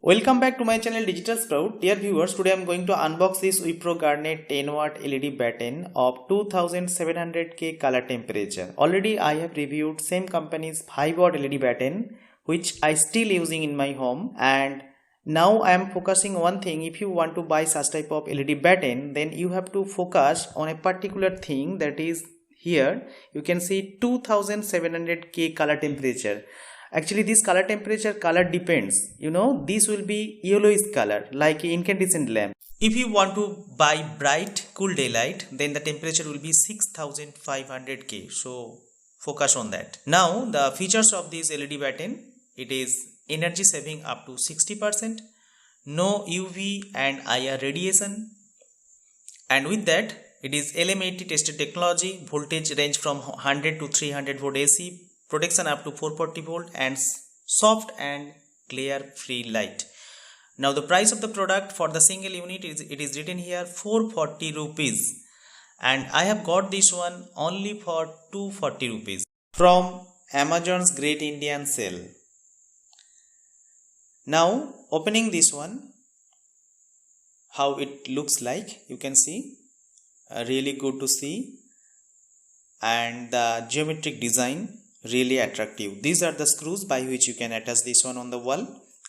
Welcome back to my channel Digital Sprout. Dear viewers, today I am going to unbox this Wipro Garnet 10-watt LED batten of 2700K color temperature. Already I have reviewed same company's 5-watt LED batten which I still using in my home, and now I am focusing one thing. If you want to buy such type of LED batten, then you have to focus on a particular thing, that is here you can see 2700K color temperature. Actually this color temperature depends, this will be yellowish color like incandescent lamp. If you want to buy bright cool daylight, then the temperature will be 6500K, so focus on that. Now the features of this LED batten: it is energy saving up to 60%, no UV and IR radiation, and with that it is LM80 tested technology, voltage range from 100 to 300 volt AC, protection up to 440 volt, and soft and glare free light. Now the price of the product for the single unit is written here 440 rupees, and I have got this one only for 240 rupees from Amazon's Great Indian Sale. Now opening this one, how it looks like, you can see, really good to see, and the geometric design really attractive. These are the screws by which you can attach this one on the wall,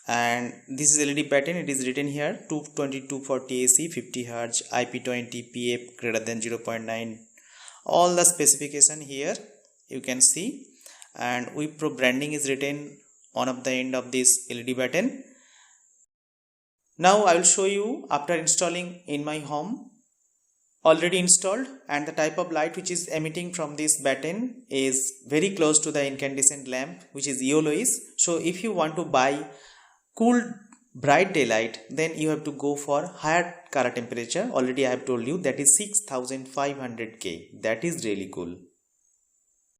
and this is LED batten. It is written here 220 240 AC, 50 Hz, IP20, PF greater than 0.9, all the specification here you can see, and Wipro branding is written on of the end of this LED batten. Now I will show you after installing in my home, already installed, and the type of light which is emitting from this batten is very close to the incandescent lamp, which is yellowish. So if you want to buy cool bright daylight, then you have to go for higher color temperature. Already I have told you that is 6500K. That is really cool.